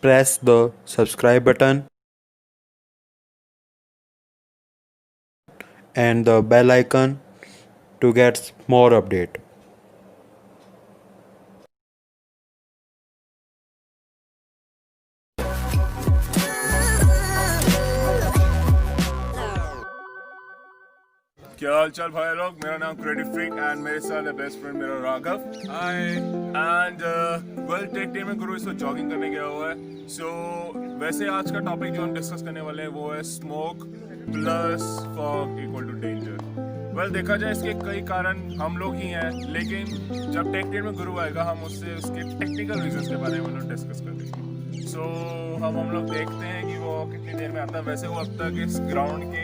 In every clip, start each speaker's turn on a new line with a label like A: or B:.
A: press the subscribe button and the bell icon to get more update.
B: क्या हाल चाल भाई लोग। मेरा नाम क्रिएटिव फ्रीक एंड मेरे साथ है बेस्ट फ्रेंड मेरा राघव। हाय एंड वेल टेक टीम में गुरु इस वक्त जॉगिंग करने गया हुआ है। सो वैसे आज का टॉपिक जो हम डिस्कस करने वाले हैं वो है smoke plus fog equal to danger. Well देखा जाए इसके कई कारण हम लोग ही हैं, लेकिन जब टेक टीम में गुरु आएगा हम उससे उसके टेक्निकल रीजंस के बारे में हम लोग डिस्कस करेंगे। सो हम लोग देखते हैं कि वो कितनी देर में आता है। वैसे वो अब तक इस ग्राउंड के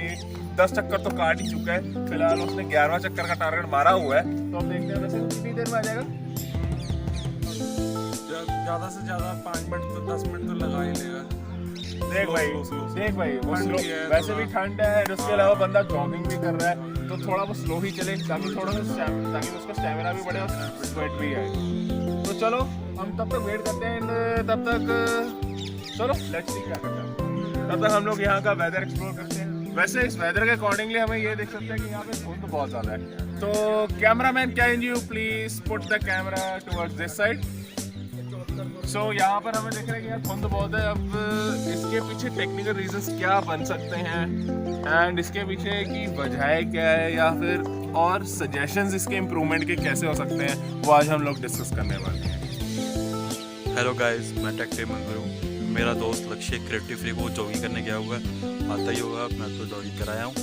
B: 10 चक्कर तो काट ही चुका है। फिलहाल उसने 11वां चक्कर का टारगेट मारा हुआ है, तो अब देखते हैं वैसे वो कितनी देर में आ जाएगा।
C: ज़्यादा से ज़्यादा 5 मिनट तो 10 मिनट तो लगा ही लेगा।
B: देख भाई वो स्लो, वैसे भी ठंड है, उसके अलावा बंदा जॉगिंग भी कर रहा है, तो थोड़ा वो स्लो ही चले ताकि थोड़ा सा ताकि उसका स्टैमिना भी बढ़े और स्वेट भी आए। तो चलो हम तब तक वेट करते हैं, तब तक चलो लेट्स सी क्या करते हैं। तब तक हम लोग यहाँ का वेदर एक्सप्लोर करते हैं। वैसे इस वेदर के अकॉर्डिंगली हमें ये देख सकते हैं कि यहाँ पे धुंध बहुत ज़्यादा है। तो cameraman can you please put the camera towards this side. So यहाँ पर हमें देख रहे हैं कि यार धुंध बहुत है। अब इसके पीछे टेक्निकल रीजंस क्या बन सकते हैं एंड इसके पीछे की वजह क्या है, या फिर और सजेशंस इसके इम्प्रूवमेंट के कैसे हो सकते हैं, वो आज हम लोग डिस्कस करने वाले हैं।
D: हेलो गाइस, मैं टेक टीम में हूँ। मेरा दोस्त लक्ष्य क्रिएटिव फ्रीक वो जॉगिंग करने गया हुआ है, आता ही होगा। मैं तो जॉगिंग कराया हूँ।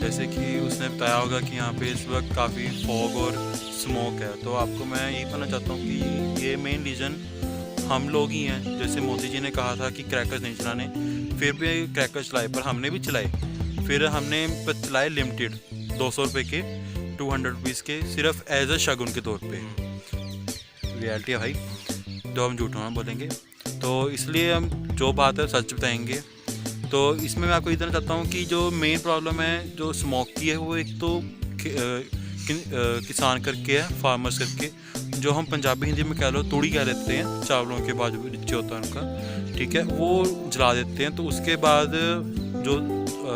D: जैसे कि उसने बताया होगा कि यहाँ पे इस वक्त काफ़ी फॉग और स्मोक है, तो आपको मैं यही कहना चाहता हूँ कि ये मेन रीज़न हम लोग ही हैं। जैसे मोदी जी ने कहा था कि क्रैकर्स नहीं चलाने, फिर भी क्रैकर्स चलाए, पर हमने भी चलाए। फिर हमने चलाए लिमिटेड 200 रुपये के, 200 रुपीज़ के, सिर्फ एज अ शगुन के तौर पे। रियलिटी है भाई, तो हम झूठ ना बोलेंगे। तो इसलिए हम जो बात है सच बताएंगे। तो इसमें मैं आपको ये कहना चाहता हूँ कि जो मेन प्रॉब्लम है जो स्मोक की है, वो एक तो किसान करके है, फार्मर्स करके, जो हम पंजाबी हिंदी में कह लो तूड़ी कह लेते हैं, चावलों के बाद जो नीचे होता है उनका, ठीक है, वो जला देते हैं। तो उसके बाद जो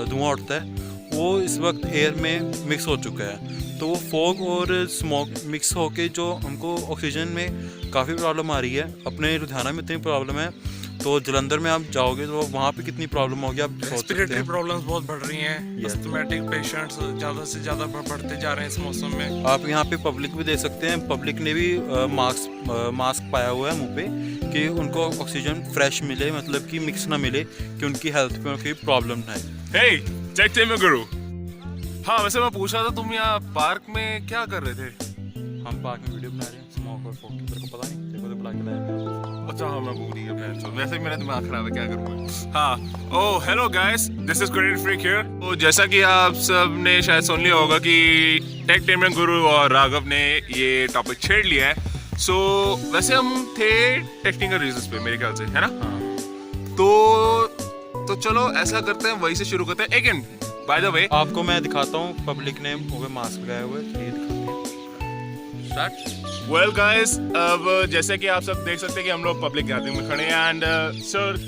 D: धुआं उठता है वो इस वक्त एयर में मिक्स हो चुका है। तो वो फॉग और स्मोक मिक्स होके जो हमको ऑक्सीजन में काफ़ी प्रॉब्लम आ रही है। अपने लुधियाना में इतनी प्रॉब्लम है, तो जलंधर में आप जाओगे तो वहाँ पे कितनी प्रॉब्लम होगी आप सोच सकते
C: रेस्पिरेटरी
D: हैं।
C: प्रॉब्लम्स बहुत बढ़ रही हैं। अस्थमैटिक पेशेंट्स ज़्यादा से ज़्यादा बढ़ते जा रहे हैं इस मौसम में।
D: आप यहाँ पे पब्लिक भी देख सकते हैं, पब्लिक ने भी मास्क पाया हुआ है मुंह पे कि उनको ऑक्सीजन फ्रेश मिले, मतलब कि मिक्स ना मिले, कि उनकी हेल्थ पे कोई प्रॉब्लम ना है।
B: हे टेक टीम में गुरु। हाँ वैसे मैं पूछ रहा था तुम यहाँ पार्क में क्या कर रहे थे?
D: हम पार्क में वीडियो बना रहे हैं स्मोक और फॉग की। तेरे को पता नहीं, देखो तो बुला के लाया।
B: अच्छा हाँ मैं भूल गया मैं, तो वैसे ही मेरा दिमाग खराब है, क्या करूँगा। हाँ oh hello guys, this is creative freak here. तो जैसा कि आप सब ने शायद सुन लिया होगा कि टेक टीम में गुरु और राघव ने ये टॉपिक छेड़ लिया है। सो वैसे हम थे टेक्निकल रीजंस पे मेरे ख्याल से, है ना? तो चलो ऐसा करते हैं, वही से शुरू करते हैं। एक मिनट, बाय द वे
D: आपको मैं दिखाता हूँ, पब्लिक ने मुंह पे मास्क लगाए हुए, ये दिखाते हैं।
B: वेल गाइस, अब जैसे कि आप सब देख सकते हैं कि हम लोग पब्लिक गैदरिंग में खड़े हैं एंड सर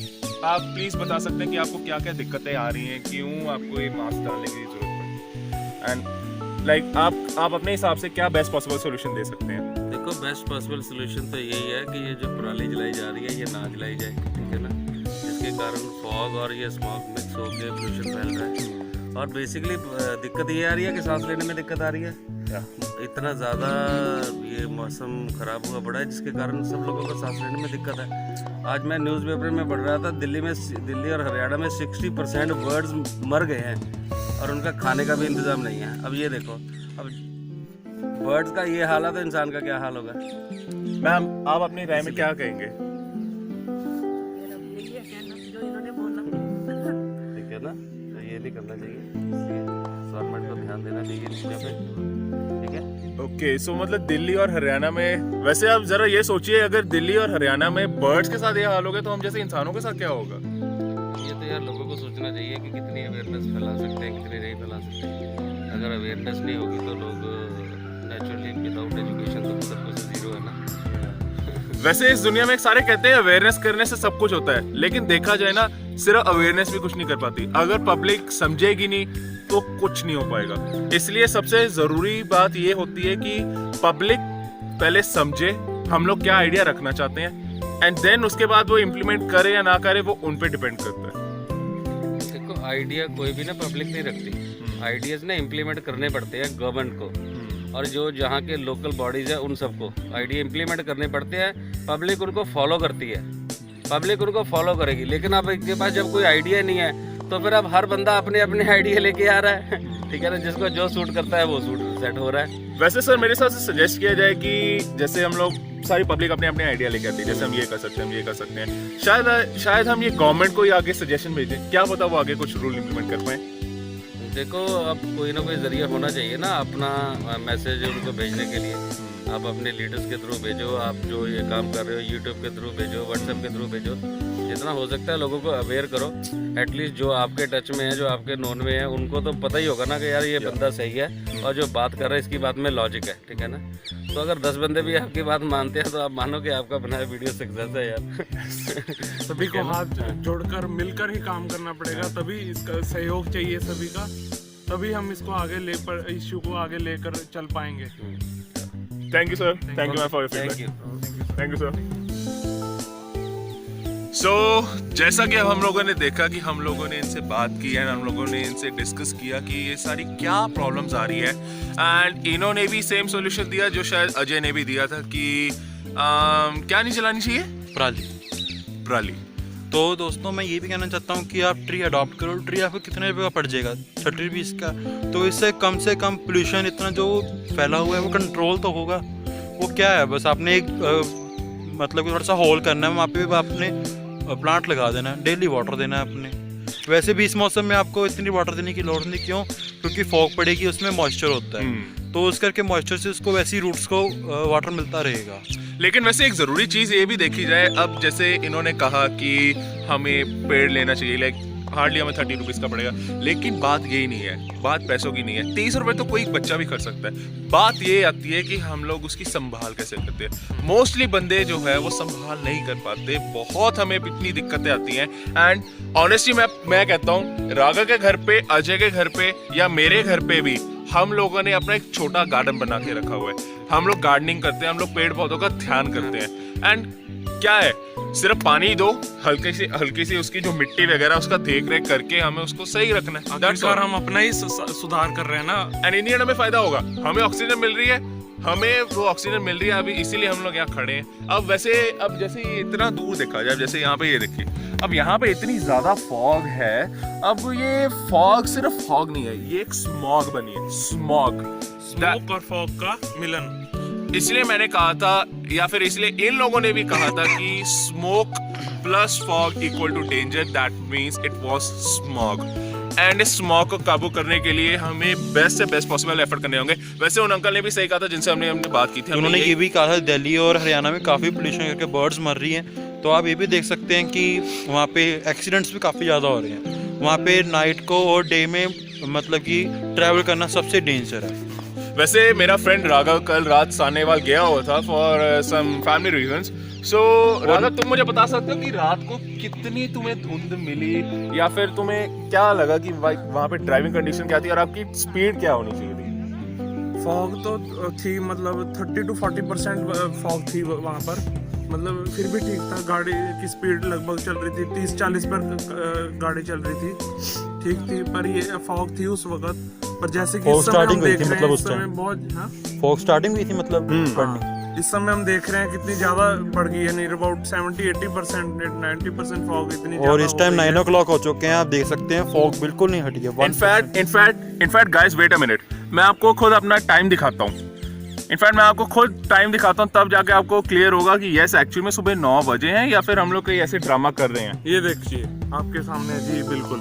B: आप प्लीज बता सकते हैं कि आपको क्या क्या दिक्कतें आ रही हैं, क्यों आपको ये मास्क डालने की जरूरत पड़ी, एंड लाइक आप अपने हिसाब से क्या बेस्ट पॉसिबल सॉल्यूशन दे सकते हैं?
E: देखो बेस्ट पॉसिबल सोल्यूशन तो यही है कि ये जो पराली जलाई जा रही है ये ना जलाई जाए, ठीक है ना। जिसके कारण फॉग और ये स्मोक मिक्स होकर पोल्यूशन फैल रहा है। और बेसिकली दिक्कत ये आ रही है कि सांस लेने में दिक्कत आ रही है। इतना ज़्यादा ये मौसम ख़राब हुआ पड़ा है जिसके कारण सब लोगों को सांस लेने में दिक्कत है। आज मैं न्यूज़पेपर में पढ़ रहा था, दिल्ली और हरियाणा में 60% बर्ड्स मर गए हैं और उनका खाने का भी इंतज़ाम नहीं है। अब ये देखो, अब बर्ड्स का ये हाल है तो इंसान का क्या हाल होगा।
B: मैम आप अपनी राय में क्या कहेंगे?
E: ठीक है ना, तो ये नहीं करना चाहिए, इसलिए गवर्नमेंट को ध्यान देना चाहिए इस चीज़ पे, ठीक है।
B: ओके सो मतलब दिल्ली और हरियाणा में, वैसे आप जरा ये सोचिए अगर दिल्ली और हरियाणा में बर्ड्स के साथ ये हाल हो गया तो हम जैसे इंसानों के साथ क्या होगा?
E: ये तो यार लोगों को सोचना चाहिए कि कितनी अवेयरनेस फैला सकते हैं, कितनी नहीं फैला सकते। अगर अवेयरनेस नहीं होगी तो लोग नेचुरली विदाउट एजुकेशन तो सब कुछ जीरो है ना।
B: वैसे इस दुनिया में सारे कहते हैं अवेयरनेस करने से सब कुछ होता है, लेकिन देखा जाए ना सिर्फ अवेयरनेस भी कुछ नहीं कर पाती। अगर पब्लिक समझेगी नहीं तो कुछ नहीं हो पाएगा। इसलिए सबसे जरूरी बात ये होती है कि पब्लिक पहले समझे हम लोग क्या आइडिया रखना चाहते हैं, एंड देन उसके बाद वो इम्प्लीमेंट करे या ना करे वो उन पे डिपेंड करता है।
E: देखो आइडिया कोई भी ना पब्लिक नहीं रखती, आइडियाज ना इम्प्लीमेंट करने पड़ते हैं गवर्नमेंट को, और जो जहाँ के लोकल बॉडीज है उन सबको आइडिया इम्प्लीमेंट करने पड़ते हैं। पब्लिक उनको फॉलो करती है, पब्लिक उनको फॉलो करेगी। लेकिन अब इनके पास जब कोई आइडिया नहीं है तो फिर अब हर बंदा अपने अपने आइडिया लेके आ रहा है, ठीक है ना, जिसको जो सूट करता है वो सूट सेट हो रहा है।
B: वैसे सर मेरे हिसाब से सजेस्ट किया जाए कि जैसे हम लोग सारी पब्लिक अपने अपने आइडिया लेके आती है, जैसे हम ये कर सकते हैं, हम ये कर सकते हैं, शायद हम ये गवर्नमेंट को ही आगे सजेशन भेजें, क्या पता वो आगे कुछ रूल इम्प्लीमेंट कर पाए।
E: देखो अब कोई ना कोई जरिया होना चाहिए ना अपना मैसेज उनको भेजने के लिए। आप अपने लीडर्स के थ्रू भेजो, आप जो ये काम कर रहे हो यूट्यूब के थ्रू भेजो, व्हाट्सएप के थ्रू भेजो, जितना हो सकता है लोगों को अवेयर करो। एटलीस्ट जो आपके टच में है, जो आपके नोन में है, उनको तो पता ही होगा ना कि यार ये बंदा सही है और जो बात कर रहा है इसकी बात में लॉजिक है, ठीक है ना। तो अगर 10 बंदे भी आपकी बात मानते हैं तो आप मानो कि आपका बनाया वीडियो सक्सेस है यार।
C: सभी को हाथ जोड़कर मिलकर ही काम करना पड़ेगा, तभी इसका सहयोग चाहिए सभी का, तभी हम इसको आगे लेकर इश्यू को आगे लेकर चल पाएंगे।
B: Thank you sir, thank you for your
E: thank you.
B: Feedback, thank you sir. So जैसा कि अब हम लोगों ने देखा कि हम लोगों ने इनसे बात की है, हम लोगों ने इनसे डिस्कस किया कि ये सारी क्या प्रॉब्लम्स आ रही है, एंड इन्होंने भी सेम सॉल्यूशन दिया जो शायद अजय ने भी दिया था कि क्या नहीं चलानी चाहिए, पराली।
D: तो दोस्तों मैं ये भी कहना चाहता हूँ कि आप ट्री अडॉप्ट करो। ट्री आपको कितने रुपये का पड़ जाएगा, 30 का, तो इससे कम से कम पोल्यूशन इतना जो फैला हुआ है वो कंट्रोल तो होगा। वो क्या है, बस आपने एक मतलब कि थोड़ा सा होल करना है, वहाँ पे भी आपने प्लांट लगा देना है, डेली वाटर देना है आपने। वैसे भी इस मौसम में आपको इतनी वाटर देने की लोड़ नहीं, क्यों, क्योंकि फॉग पड़ेगी, उसमें मॉइस्चर होता है, तो उस करके मॉइस्चर से उसको वैसी रूट्स को वाटर मिलता रहेगा।
B: लेकिन वैसे एक ज़रूरी चीज़ ये भी देखी जाए, अब जैसे इन्होंने कहा कि हमें पेड़ लेना चाहिए, लाइक हार्डली हमें 30 रुपीज़ का पड़ेगा, लेकिन बात यही नहीं है, बात पैसों की नहीं है। 30 रुपये तो कोई बच्चा भी कर सकता है। बात ये आती है कि हम लोग उसकी संभाल कैसे करते हैं। मोस्टली बंदे जो है वो संभाल नहीं कर पाते, बहुत हमें इतनी दिक्कतें आती हैं। एंड ऑनेस्टली मैं कहता हूँ राघव के घर पे, अजय के घर पे या मेरे घर पे भी हम लोगों ने अपना एक छोटा गार्डन बना के रखा हुआ है। हम लोग गार्डनिंग करते हैं, हम लोग पेड़ पौधों का ध्यान करते हैं। एंड क्या है, सिर्फ पानी दो, हल्की सी उसकी जो मिट्टी वगैरह उसका देख रेख करके हमें उसको सही रखना है।
C: आखिरकार हम अपना ही सुधार कर रहे हैं ना,
B: एंड इंडियन हमें फायदा होगा, हमें ऑक्सीजन मिल रही है, हमें वो ऑक्सीजन मिल रही है अभी, इसीलिए हम लोग यहाँ खड़े हैं। अब वैसे अब जैसे ये इतना दूर देखा जाए, जैसे यहाँ पे ये देखिए, अब यहाँ पे इतनी ज्यादा फॉग है। अब ये फॉग सिर्फ फॉग नहीं है, ये एक स्मॉग बनी है, स्मॉग
C: और फॉग का मिलन।
B: इसलिए मैंने कहा था, या फिर इसलिए इन लोगों ने भी कहा था कि smoke plus fog equal to danger, that means it was smog. And इस स्मॉग को काबू करने के लिए हमें बेस्ट से बेस्ट पॉसिबल एफर्ट करने होंगे। वैसे उन अंकल ने भी सही कहा था जिनसे हमने बात की थी,
D: उन्होंने ये भी कहा था दिल्ली और हरियाणा में काफ़ी पोल्यूशन करके बर्ड्स मर रही हैं, तो आप ये भी देख सकते हैं कि वहाँ पे एक्सीडेंट्स भी काफ़ी ज़्यादा हो रहे हैं। वहाँ पे नाइट को और डे में मतलब कि ट्रैवल करना सबसे डेंजर है।
B: वैसे मेरा फ्रेंड राघव कल रात सानेवाल गया हुआ था फॉर सम फैमिली रीजंस। सो राघव तुम मुझे बता सकते हो कि रात को कितनी तुम्हें धुंध मिली, या फिर तुम्हें क्या लगा कि वहाँ पे ड्राइविंग कंडीशन क्या थी और आपकी स्पीड क्या होनी चाहिए थी?
C: फॉग तो थी, मतलब 30 to 40% फॉग थी वहाँ पर, मतलब फिर भी ठीक था। गाड़ी की स्पीड लगभग चल रही थी 30-40 पर गाड़ी चल रही थी, ठीक थी। पर ये फॉग थी उस वक्त, पर जैसे कि इस समय हम देख रहे हैं इस समय बहुत
D: फॉग स्टार्टिंग हुई थी, मतलब पड़नी।
C: इस समय हम देख रहे हैं कितनी ज्यादा बढ़ गई है, नियर अबाउट 70-80%, 90% फॉग इतनी ज्यादा।
D: और इस टाइम 9 o'clock हो चुके हैं, आप देख सकते हैं फॉग बिल्कुल नहीं हटी है।
B: In fact guys wait a minute, मैं आपको खुद अपना टाइम दिखाता हूँ। इनफैक्ट मैं आपको खुद टाइम दिखाता हूँ, तब जाके आपको क्लियर होगा कि यस एक्चुअली में सुबह 9 बजे हैं या फिर हम लोग कहीं ऐसे ड्रामा कर रहे हैं।
C: ये देखिए आपके सामने जी, बिल्कुल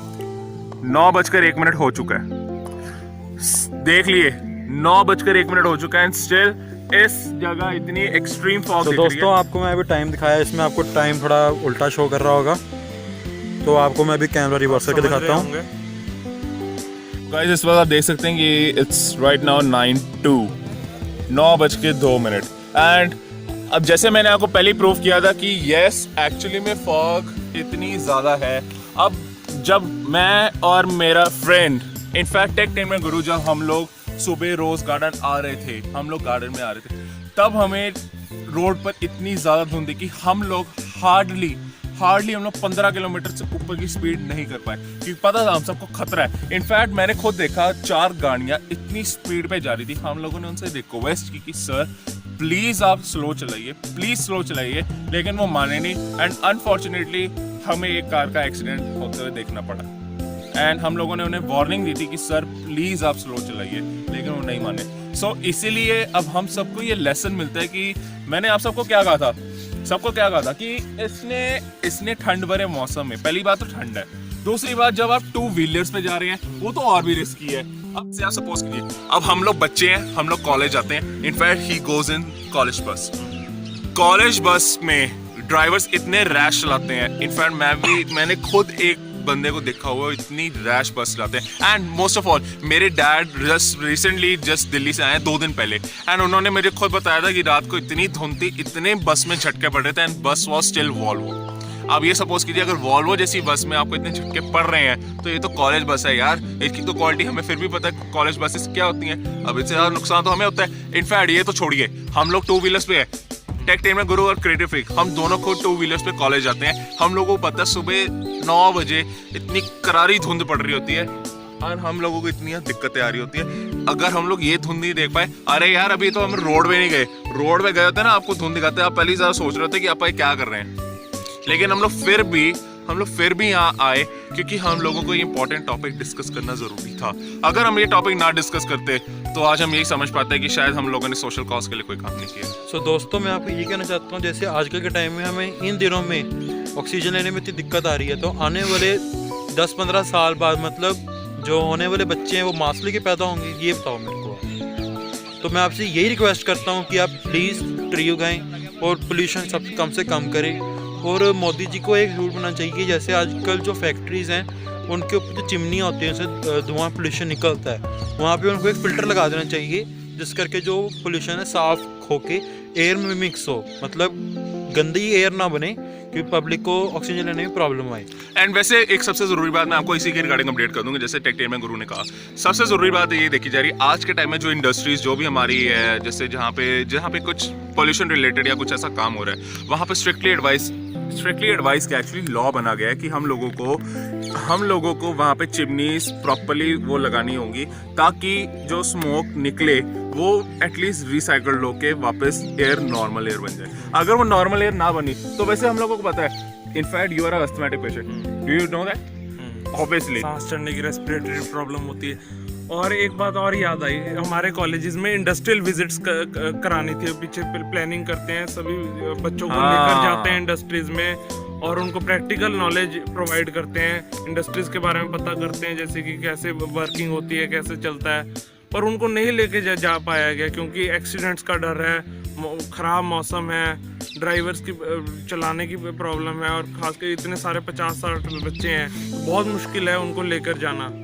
B: 9:01 हो चुका है, देख लिए 9:01 हो चुका है, स्टिल इस जगह इतनी एक्सट्रीम फॉग
D: तो
B: दिख रही है।
D: दोस्तों आपको मैं अभी टाइम दिखाया, इसमें आपको टाइम थोड़ा उल्टा शो कर रहा होगा, तो आपको मैं अभी कैमरा रिवर्स करके दिखाता हूँ।
B: गाइस इस वक्त आप देख सकते हैं कि इट्स राइट नाउ 9:02 एंड अब जैसे मैंने आपको पहले प्रूव किया था कि यस एक्चुअली में फॉग इतनी ज़्यादा है। अब जब मैं और मेरा फ्रेंड इनफैक्ट टेक टेन में गुरु, जब हम लोग सुबह रोज गार्डन आ रहे थे, हम लोग गार्डन में आ रहे थे, तब हमें रोड पर इतनी ज़्यादा धुंध थी कि हम लोग हार्डली हम लोग 15 किलोमीटर से ऊपर की स्पीड नहीं कर पाए, क्योंकि पता था हम सबको खतरा है। इनफैक्ट मैंने खुद देखा 4 गाड़ियाँ इतनी स्पीड पे जा रही थी। हम लोगों ने उनसे रिक्वेस्ट की कि सर प्लीज़ आप स्लो चलाइए, प्लीज़ स्लो चलाइए, लेकिन वो माने नहीं। एंड अनफॉर्चुनेटली हमें एक कार का एक्सीडेंट होते हुए देखना पड़ा। एंड हम लोगों ने उन्हें वार्निंग दी थी कि सर प्लीज़ आप स्लो चलाइए, लेकिन वो नहीं माने। सो इसीलिए अब हम सबको ये लेसन मिलता है कि मैंने आप सबको क्या कहा था कि इसने ठंड भरे मौसम में, पहली बात तो ठंड है, दूसरी बात जब आप 2 व्हीलर्स पे जा रहे हैं वो तो और भी रिस्की है। अब से आप सपोज कीजिए, अब हम लोग बच्चे हैं, हम लोग कॉलेज जाते हैं, in fact he goes in college बस में ड्राइवर्स इतने रैश चलाते हैं। इनफैक्ट मैंने खुद एक बंदे को देखा हुआ इतनी रैश बस चलाते हैं। एंड मोस्ट ऑफ ऑल मेरे डैड रिसेंटली दिल्ली से आए 2 दिन पहले, एंड उन्होंने मुझे खुद बताया था कि रात को इतनी धुंध थी, इतने बस में झटके पड़ रहे थे, एंड बस वॉज स्टिल वॉल्वो। अब ये सपोज कीजिए अगर वॉल्वो जैसी बस में आपको इतने झटके पड़ रहे हैं, तो ये तो कॉलेज बस है यार, इसकी तो क्वालिटी हमें फिर भी पता है कॉलेज बसेस क्या होती हैं। अब इससे ज़्यादा नुकसान तो हमें होता है। इनफैक्ट ये तो छोड़िए, हम लोग 2 व्हीलर्स पे है, टेक टेन में गुरु और क्रिएटिव फ्रीक, हम दोनों को 2 व्हीलर्स पे कॉलेज जाते हैं। हम लोगों को पता है सुबह 9 बजे इतनी करारी धुंध पड़ रही होती है और हम लोगों को इतनी दिक्कतें आ रही होती है। अगर हम लोग ये धुंध नहीं देख पाए, अरे यार अभी तो हम रोड पे नहीं गए, रोड पे गए होते ना आपको धुंध दिखाते, आप पहले ज़्यादा सोच रहे होते कि आप क्या कर रहे हैं। लेकिन हम लोग फिर भी यहाँ आए क्योंकि हम लोगों को ये इंपॉर्टेंट टॉपिक डिस्कस करना जरूरी था। अगर हम ये टॉपिक ना डिस्कस करते तो आज हम यही समझ पाते हैं कि शायद हम लोगों ने सोशल कॉज के लिए कोई काम नहीं किया।
D: सो दोस्तों मैं आपको ये कहना चाहता हूँ, जैसे आजकल के टाइम में हमें इन दिनों में ऑक्सीजन लेने में इतनी दिक्कत आ रही है, तो आने वाले 10-15 साल बाद मतलब जो होने वाले बच्चे हैं वो मास्क लेके पैदा होंगे, ये बताओ मेरे को। तो मैं आपसे यही रिक्वेस्ट करता हूँ कि आप प्लीज़ ट्री उगाएं और पोल्यूशन सब कम से कम करें। और मोदी जी को एक रूल बनाना चाहिए, जैसे आजकल जो फैक्ट्रीज़ हैं उनके ऊपर जो चिमनी होती है उससे धुआं पोल्यूशन निकलता है, वहाँ पे उनको एक फ़िल्टर लगा देना चाहिए जिस करके जो पोल्यूशन है साफ होके एयर में मिक्स हो, मतलब गंदी एयर ना बने कि पब्लिक को ऑक्सीजन लेने में प्रॉब्लम आए।
B: एंड वैसे एक सबसे ज़रूरी बात मैं आपको इसी के रिगार्डिंग अपडेट कर दूंगा, जैसे टेक टेन में गुरु ने कहा, सबसे ज़रूरी बात ये देखी जा रही है आज के टाइम में जो इंडस्ट्रीज जो भी हमारी है, जैसे जहाँ पे कुछ पोल्यूशन रिलेटेड या कुछ ऐसा काम हो रहा है, वहाँ पे स्ट्रिक्टली एडवाइस का एक्चुअली लॉ बना गया है कि हम लोगों को वहाँ पे चिमनीज प्रॉपर्ली वो लगानी होंगी ताकि जो स्मोक निकले वो एटलीस्ट रिसाइकल्ड होके वापस एयर नॉर्मल एयर बन जाए। अगर वो नॉर्मल एयर ना बनी तो वैसे हम लोगों को पता है, in fact you are a asthmatic patient, do you know that? Obviously
C: सांस चढ़ने की रेस्पिरेटरी प्रॉब्लम होती है। और एक बात और याद आई, हमारे कॉलेजेस में इंडस्ट्रियल विजिट्स करानी थी, पीछे प्लानिंग करते हैं, सभी बच्चों को लेकर जाते हैं इंडस्ट्रीज में और उनको प्रैक्टिकल नॉलेज प्रोवाइड करते हैं, इंडस्ट्रीज के बारे में पता करते हैं, जैसे कि कैसे वर्किंग होती है, कैसे चलता है, पर उनको नहीं लेके जा पाया गया क्योंकि एक्सीडेंट्स का डर है, ख़राब मौसम है, ड्राइवर्स की चलाने की प्रॉब्लम है, और खासकर इतने सारे 50-60 बच्चे हैं, बहुत मुश्किल है उनको लेकर जाना।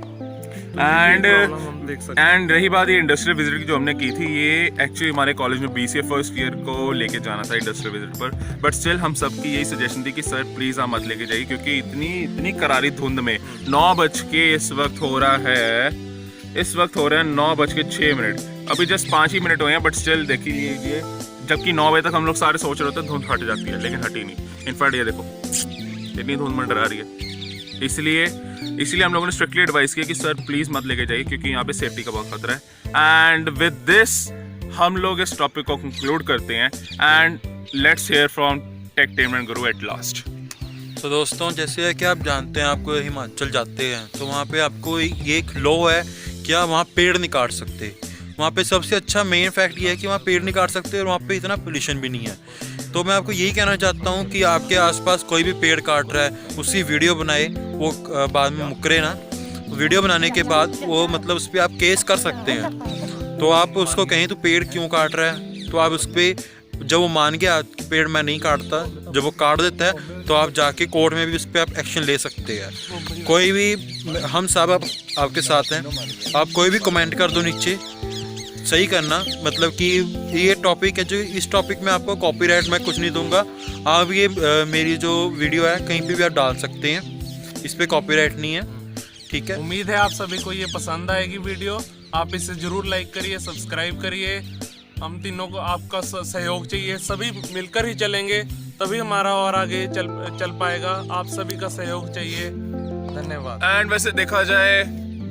B: एंड रही बात ये इंडस्ट्रियल विजिट की जो हमने की थी, ये एक्चुअली हमारे कॉलेज में BCA फर्स्ट ईयर को लेके जाना था इंडस्ट्रियल विजिट पर, बट स्टिल हम सबकी यही सजेशन थी कि सर प्लीज़ आप मत लेके जाइए क्योंकि इतनी करारी धुंध में 9 बज के इस वक्त हो रहा है 9:06, अभी जस्ट 5 ही मिनट हुए हैं, बट स्टिल देख लीजिए, जबकि 9 बजे तक हम लोग सारे सोच रहे होते हैं धुंध हट जाती है, लेकिन हटी नहीं। इनफैक्ट ये देखो इतनी धुंध में डरा रही है। इसलिए हम लोगों ने स्ट्रिक्टली एडवाइस किया कि सर प्लीज़ मत लेके जाइए क्योंकि यहाँ पे सेफ्टी का बहुत खतरा है। एंड विद दिस हम लोग इस टॉपिक को कंक्लूड करते हैं and let's hear from tech ten and Guru at last.
D: तो दोस्तों जैसे है कि आप जानते हैं, आपको हिमाचल जाते हैं तो वहाँ पे आपको ये एक लॉ है कि आप वहाँ पेड़ नहीं काट सकते। वहाँ पे सबसे अच्छा मेन फैक्ट ये है कि वहाँ पेड़ नहीं काट सकते और वहाँ पे इतना पोल्यूशन भी नहीं है। तो मैं आपको यही कहना चाहता हूँ कि आपके आसपास कोई भी पेड़ काट रहा है उसकी वीडियो बनाए, वो बाद में मुकरे ना, वीडियो बनाने के बाद वो मतलब उस पर आप केस कर सकते हैं। तो आप उसको कहें तो पेड़ क्यों काट रहा है, तो आप उस पर जब वो मान गया कि पेड़ मैं नहीं काटता, जब वो काट देता है तो आप जाके कोर्ट में भी उस पर आप एक्शन ले सकते हैं। कोई भी, हम सब आपके साथ हैं, आप कोई भी कमेंट कर दो नीचे, सही करना, मतलब कि ये टॉपिक है जो इस टॉपिक में आपको कॉपीराइट मैं कुछ नहीं दूंगा। आप ये मेरी जो वीडियो है कहीं पे भी आप डाल सकते हैं, इस पे कॉपीराइट नहीं है, ठीक है।
C: उम्मीद है आप सभी को ये पसंद आएगी वीडियो। आप इसे जरूर लाइक करिए, सब्सक्राइब करिए। हम तीनों को आपका सहयोग चाहिए, सभी मिलकर ही चलेंगे तभी हमारा और आगे चल पाएगा। आप सभी का सहयोग चाहिए। धन्यवाद।
B: एंड वैसे देखा जाए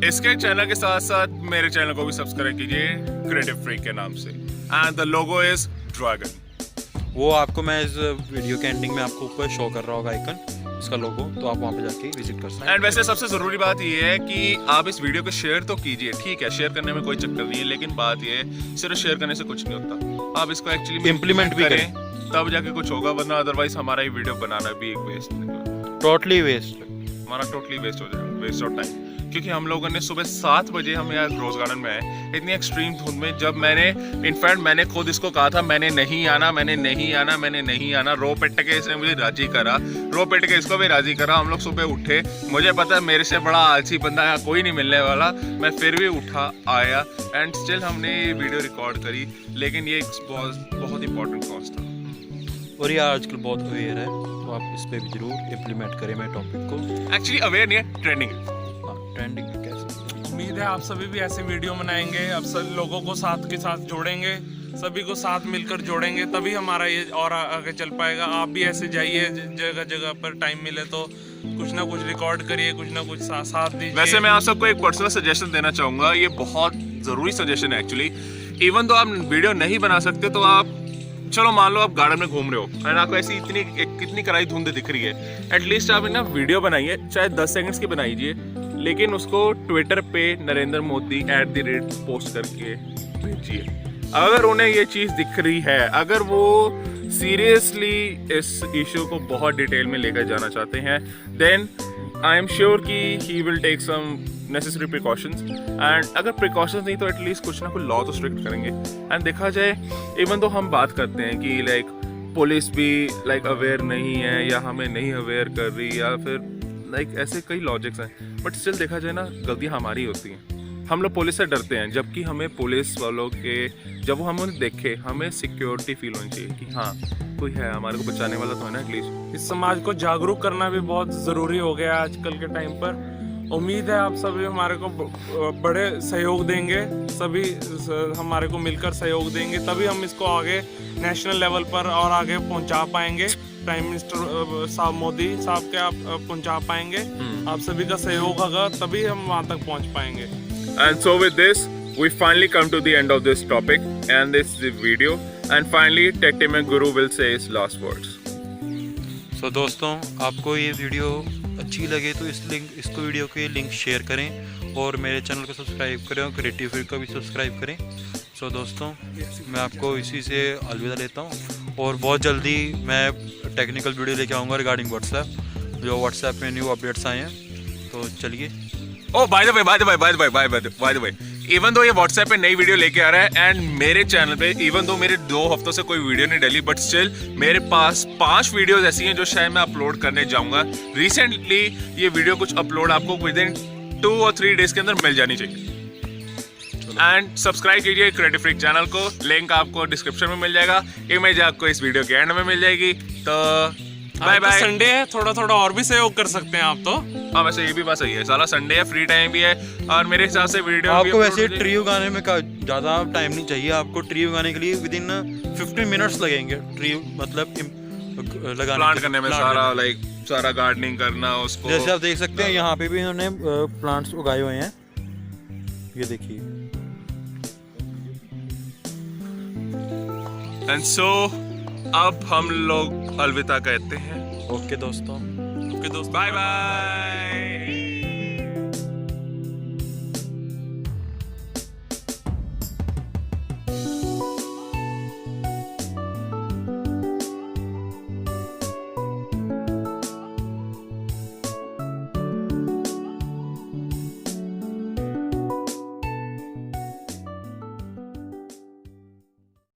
B: इसके चैनल के साथ साथ मेरे चैनल को भी सब्सक्राइब कीजिए क्रिएटिव फ्रीक के नाम से। And the logo is dragon.
D: वो आपको मैं इस वीडियो के एंडिंग में आपको ऊपर शो कर रहा होगा आइकन, इसका लोगो, तो आप वहाँ पे जाके विजिट कर सकते हैं।
B: एंड वैसे सबसे जरूरी बात ये है कि आप इस वीडियो को शेयर तो कीजिए, ठीक है, शेयर करने में कोई चक्कर नहीं है, लेकिन बात ये है सिर्फ शेयर करने से कुछ नहीं होता, आप इसको एक्चुअली
D: इम्प्लीमेंट भी करें,
B: तब जाके कुछ होगा, वरना अदरवाइज हमारा ये वीडियो बनाना भी एक वेस्ट निकला,
D: टोटली वेस्ट,
B: हमारा टोटली वेस्ट हो जाएगा, वेस्ट ऑफ टाइम। क्योंकि हम लोगों ने सुबह 7 बजे हम यहाँ रोज गार्डन में आए, इतनी एक्सट्रीम धुंध में, जब इनफैक्ट मैंने खुद इसको कहा था मैंने नहीं आना, रो पिट के इसने मुझे राजी करा, रो पिट के इसको भी राजी करा। हम लोग सुबह उठे, मुझे पता है मेरे से बड़ा आलसी बंदा यहाँ कोई नहीं मिलने वाला, मैं फिर भी उठा आया एंड स्टिल हमने ये वीडियो रिकॉर्ड करी। लेकिन ये बहुत इंपॉर्टेंट कॉज था
D: और ये आजकल बहुत अवेयर है, तो आप इस पे भी जरूर इम्प्लीमेंट करें मेरे टॉपिक को।
B: एक्चुअली अवेयर नहीं है, ट्रेंडिंग है,
D: ट्रेंडिंग में कैसे।
C: उम्मीद है आप सभी भी ऐसे वीडियो बनाएंगे, अब सब लोगों को साथ के साथ जोड़ेंगे, सभी को साथ मिलकर जोड़ेंगे, तभी हमारा ये और आगे चल पाएगा। आप भी ऐसे जाइए, जगह जगह पर टाइम मिले तो कुछ ना कुछ रिकॉर्ड करिए, कुछ ना कुछ साथ दीजिए।
B: वैसे मैं आप सबको एक पर्सनल सजेशन देना चाहूँगा, ये बहुत ज़रूरी सजेशन है एक्चुअली। इवन तो आप वीडियो नहीं बना सकते तो आप चलो मान लो आप गार्डन में घूम रहे हो एंड आपको ऐसी कितनी कराई धुंध दिख रही है, एटलीस्ट आप ना वीडियो बनाइए, चाहे 10 सेकंड्स की बनाइए, लेकिन उसको ट्विटर पे नरेंद्र मोदी @ पोस्ट करके भेजिए। अगर उन्हें ये चीज़ दिख रही है, अगर वो सीरियसली इस इशू को बहुत डिटेल में लेकर जाना चाहते हैं, देन आई एम श्योर कि he will take some necessary precautions. And अगर प्रिकॉशंस नहीं तो एटलीस्ट कुछ ना कुछ लॉ तो स्ट्रिक्ट करेंगे। एंड देखा जाए इवन तो हम बात करते हैं कि लाइक पुलिस भी लाइक अवेयर नहीं है या हमें नहीं अवेयर कर रही या फिर लाइक ऐसे कई लॉजिक्स हैं, बट स्टिल देखा जाए ना गलतियाँ हमारी होती हैं। हम लोग पुलिस से डरते हैं, जबकि हमें पुलिस वालों के जब वो हमें देखे हमें सिक्योरिटी फील होनी चाहिए कि हाँ कोई है हमारे को बचाने वाला तो है ना एटलीस्ट।
C: इस समाज को जागरूक करना भी बहुत ज़रूरी हो गया आजकल के टाइम पर। उम्मीद है आप सभी हमारे को बड़े सहयोग देंगे, सभी हमारे को मिलकर सहयोग देंगे, तभी हम इसको आगे नेशनल लेवल पर और आगे पहुंचा पाएंगे। प्राइम मिनिस्टर साहब मोदी साहब के आप पहुंचा पाएंगे। आप सभी का सहयोग होगा तभी हम वहां तक पहुंच पाएंगे।
B: And so with this, we finally come to the end of this topic and this video. And finally, Tech Team and Guru will say his last words.
D: So दोस्तों, आपको ये वीडियो अच्छी लगे तो इसको वीडियो के लिंक शेयर करें और मेरे चैनल को सब्सक्राइब करें और क्रिएटिव फ्रीक को भी सब्सक्राइब करें। सो दोस्तों, मैं आपको इसी से अलविदा लेता हूँ और बहुत जल्दी मैं टेक्निकल वीडियो लेके आऊँगा रिगार्डिंग व्हाट्सएप, जो व्हाट्सएप में न्यू अपडेट्स आए हैं। तो चलिए।
B: Oh, by the way, even though ये व्हाट्सएप पे नई वीडियो लेके आ रहा है एंड मेरे चैनल पे इवन दो मेरे 2 हफ्तों से कोई वीडियो नहीं डली, बट स्टिल मेरे पास 5 वीडियोस ऐसी हैं जो शायद मैं अपलोड करने जाऊंगा रिसेंटली। ये वीडियो कुछ अपलोड आपको विद इन 2 और 3 डेज के अंदर मिल जानी चाहिए। एंड सब्सक्राइब कीजिए क्रिएटिव फ्रीक चैनल को, लिंक आपको डिस्क्रिप्शन में मिल जाएगा, इमेज आपको इस वीडियो के एंड में मिल जाएगी। तो बाय बाय। संडे
C: है, थोड़ा और भी सहयोग कर सकते हैं आप तो।
B: हाँ वैसे ये भी बात सही है, साला संडे है, फ्री टाइम भी है और मेरे हिसाब से वीडियो
D: आपको वैसे ट्री उगाने में ज़्यादा टाइम नहीं चाहिए। आपको ट्री उगाने के लिए विद इन 15 मिनट्स लगेंगे। ट्री मतलब लगाने
B: प्लांट करने में सारा गार्डनिंग करना उसको।
D: जैसे आप देख सकते हैं यहाँ पे भी इन्होंने प्लांट्स उगाए हुए हैं, ये देखिए।
B: एंड सो अब हम लोग अलविदा कहते हैं।
D: ओके दोस्तों,
B: बाय बाय।